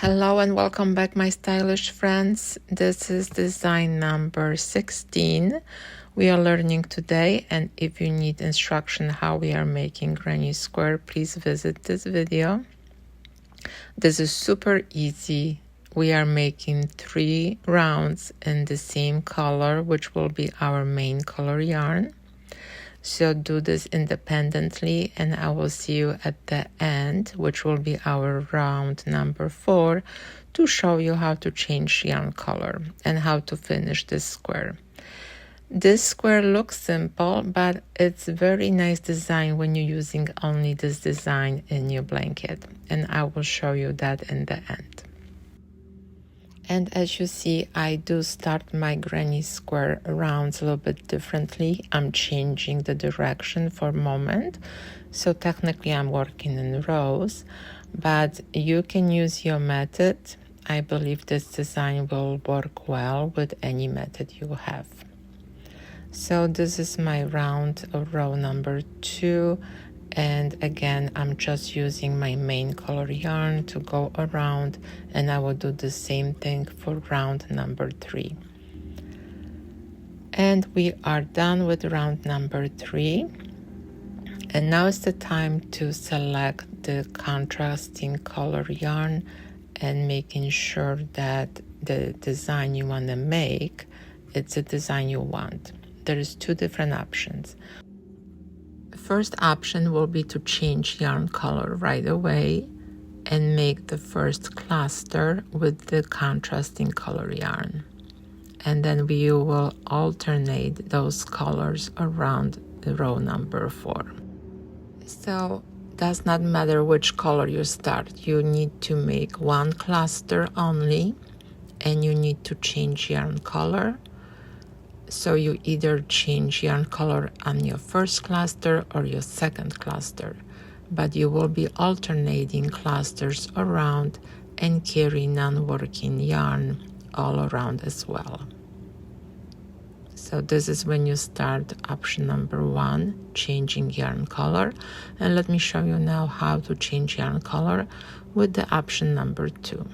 Hello and welcome back, my stylish friends. This is design number 16 we are learning today, and if you need instruction how we are making granny square, please visit this video. This is super easy. We are making 3 rounds in the same color, which will be our main color yarn. So do this independently, and I will see you at the end, which will be our round number 4, to show you how to change yarn color and how to finish this square. This square looks simple, but it's a very nice design when you're using only this design in your blanket, and I will show you that in the end. And as you see, I do start my granny square rounds a little bit differently. I'm changing the direction for a moment. So technically I'm working in rows, but you can use your method. I believe this design will work well with any method you have. So this is my round of row number 2. And again, I'm just using my main color yarn to go around, and I will do the same thing for round number 3. And we are done with round number 3. And now is the time to select the contrasting color yarn and making sure that the design you want to make, it's a design you want. There is 2 different options. First option will be to change yarn color right away and make the first cluster with the contrasting color yarn. And then we will alternate those colors around the row number 4. So does not matter which color you start. You need to make one cluster only, and you need to change yarn color. So you either change yarn color on your first cluster or your second cluster, but you will be alternating clusters around and carry non-working yarn all around as well. So this is when you start option number 1, changing yarn color. And let me show you now how to change yarn color with the option number 2.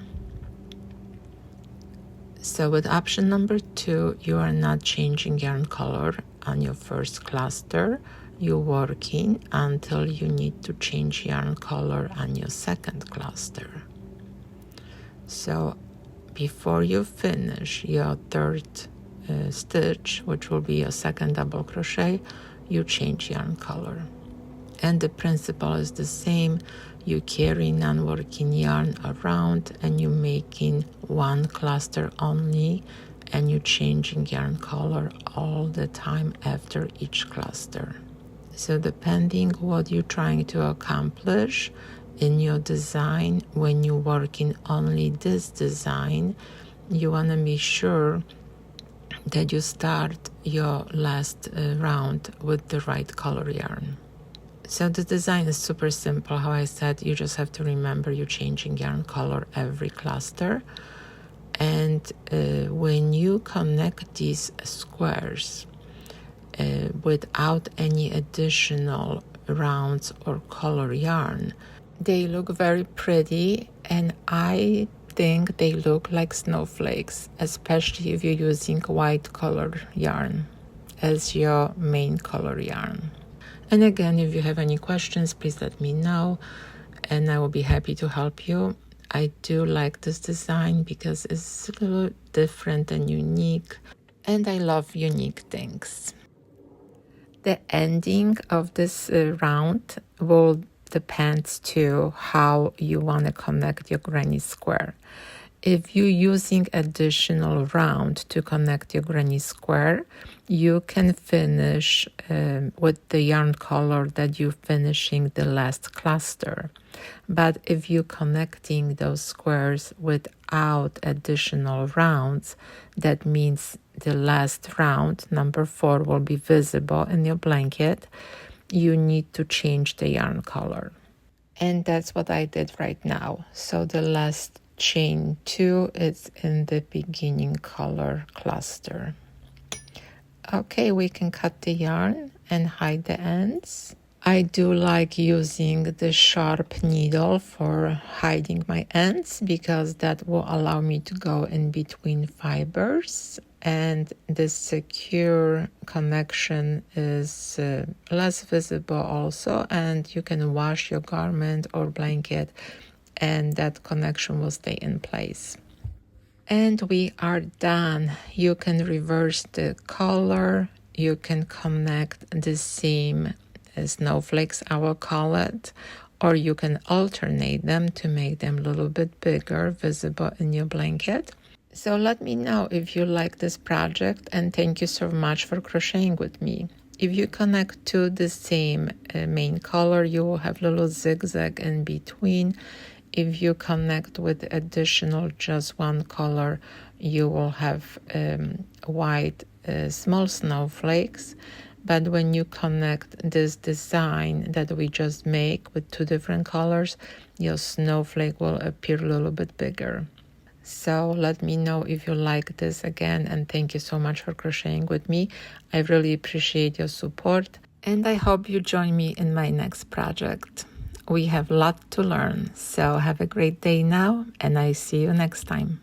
So with option number 2, you are not changing yarn color on your first cluster. You're working until you need to change yarn color on your second cluster. So before you finish your third stitch, which will be your second double crochet, you change yarn color. And the principle is the same. You carry non-working yarn around, and you're making one cluster only, and you're changing yarn color all the time after each cluster. So depending what you're trying to accomplish in your design, when you're working only this design, you want to be sure that you start your last round with the right color yarn. So the design is super simple. How I said, you just have to remember you're changing yarn color every cluster. And when you connect these squares without any additional rounds or color yarn, they look very pretty, and I think they look like snowflakes, especially if you're using white color yarn as your main color yarn. And again, if you have any questions, please let me know, and I will be happy to help you. I do like this design because it's a little different and unique, and I love unique things. The ending of this round will depend to how you want to connect your granny square. If you're using additional round to connect your granny square, you can finish with the yarn color that you're finishing the last cluster. But if you're connecting those squares without additional rounds, that means the last round, number 4, will be visible in your blanket. You need to change the yarn color. And that's what I did right now. So the last chain 2 is in the beginning color cluster. Okay, we can cut the yarn and hide the ends. I do like using the sharp needle for hiding my ends because that will allow me to go in between fibers, and the secure connection is less visible also, and you can wash your garment or blanket and that connection will stay in place. And we are done. You can reverse the color, you can connect the seam snowflakes, I will call it, or you can alternate them to make them a little bit bigger, visible in your blanket. So let me know if you like this project, and thank you so much for crocheting with me. If you connect to the same main color, you will have little zigzag in between. If you connect with additional just one color, you will have white small snowflakes. But when you connect this design that we just make with two different colors, your snowflake will appear a little bit bigger. So let me know if you like this again, and thank you so much for crocheting with me. I really appreciate your support, and I hope you join me in my next project. We have a lot to learn, so have a great day now, and I see you next time.